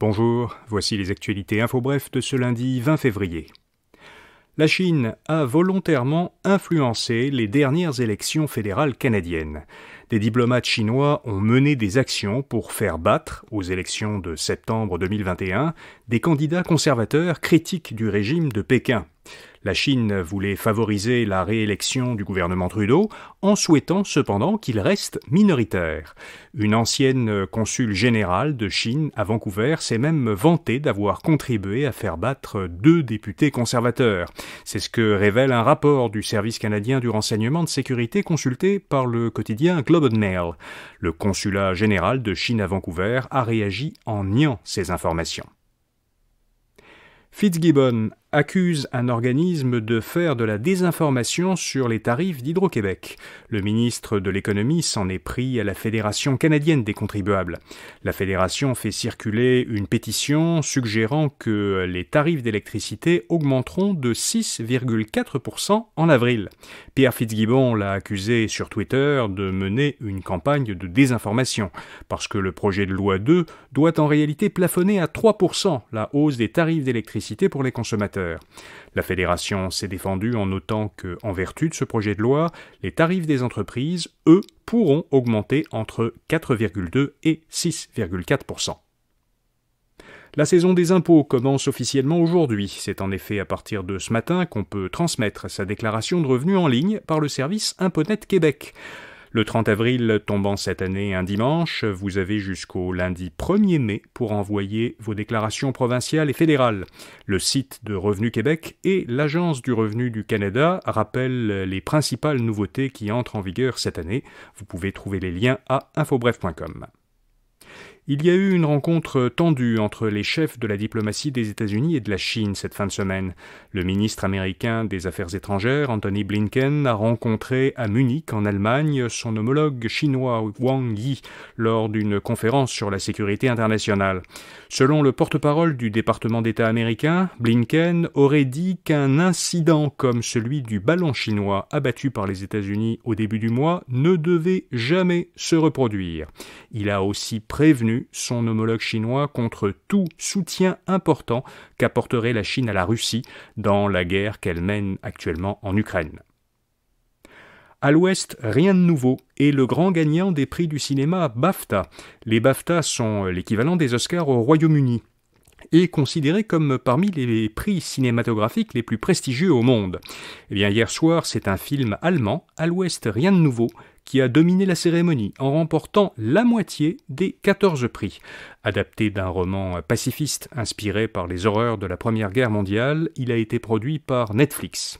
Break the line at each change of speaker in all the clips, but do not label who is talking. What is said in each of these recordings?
Bonjour, voici les actualités InfoBref de ce lundi 20 février. La Chine a volontairement influencé les dernières élections fédérales canadiennes. Des diplomates chinois ont mené des actions pour faire battre, aux élections de septembre 2021, des candidats conservateurs critiques du régime de Pékin. La Chine voulait favoriser la réélection du gouvernement Trudeau en souhaitant cependant qu'il reste minoritaire. Une ancienne consul générale de Chine à Vancouver s'est même vantée d'avoir contribué à faire battre 2 députés conservateurs. C'est ce que révèle un rapport du Service canadien du renseignement de sécurité consulté par le quotidien Globe and Mail. Le consulat général de Chine à Vancouver a réagi en niant ces informations. Fitzgibbon accuse un organisme de faire de la désinformation sur les tarifs d'Hydro-Québec. Le ministre de l'Économie s'en est pris à la Fédération canadienne des contribuables. La Fédération fait circuler une pétition suggérant que les tarifs d'électricité augmenteront de 6,4% en avril. Pierre Fitzgibbon l'a accusé sur Twitter de mener une campagne de désinformation, parce que le projet de loi 2 doit en réalité plafonner à 3% la hausse des tarifs d'électricité pour les consommateurs. La Fédération s'est défendue en notant que, en vertu de ce projet de loi, les tarifs des entreprises, eux, pourront augmenter entre 4,2 et 6,4%. La saison des impôts commence officiellement aujourd'hui. C'est en effet à partir de ce matin qu'on peut transmettre sa déclaration de revenus en ligne par le service Imponet Québec. Le 30 avril tombant cette année un dimanche, vous avez jusqu'au lundi 1er mai pour envoyer vos déclarations provinciales et fédérales. Le site de Revenu Québec et l'Agence du revenu du Canada rappellent les principales nouveautés qui entrent en vigueur cette année. Vous pouvez trouver les liens à infobref.com. Il y a eu une rencontre tendue entre les chefs de la diplomatie des États-Unis et de la Chine cette fin de semaine. Le ministre américain des Affaires étrangères, Antony Blinken, a rencontré à Munich, en Allemagne, son homologue chinois Wang Yi lors d'une conférence sur la sécurité internationale. Selon le porte-parole du département d'État américain, Blinken aurait dit qu'un incident comme celui du ballon chinois abattu par les États-Unis au début du mois ne devait jamais se reproduire. Il a aussi prévenu son homologue chinois contre tout soutien important qu'apporterait la Chine à la Russie dans la guerre qu'elle mène actuellement en Ukraine. À l'Ouest, rien de nouveau, et le grand gagnant des prix du cinéma BAFTA. Les BAFTA sont l'équivalent des Oscars au Royaume-Uni et considéré comme parmi les prix cinématographiques les plus prestigieux au monde. Eh bien, hier soir, c'est un film allemand, À l'Ouest, rien de nouveau, qui a dominé la cérémonie en remportant la moitié des 14 prix. Adapté d'un roman pacifiste inspiré par les horreurs de la Première Guerre mondiale, il a été produit par Netflix.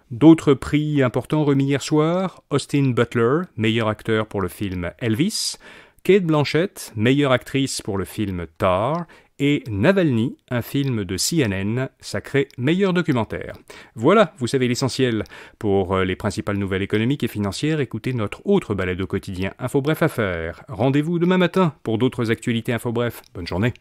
D'autres prix importants remis hier soir, Austin Butler, meilleur acteur pour le film Elvis, Cate Blanchett, meilleure actrice pour le film Tar, et Navalny, un film de CNN, sacré meilleur documentaire. Voilà, vous savez l'essentiel. Pour les principales nouvelles économiques et financières, écoutez notre autre balado quotidien InfoBref Affaires. Rendez-vous demain matin pour d'autres actualités InfoBref. Bonne journée.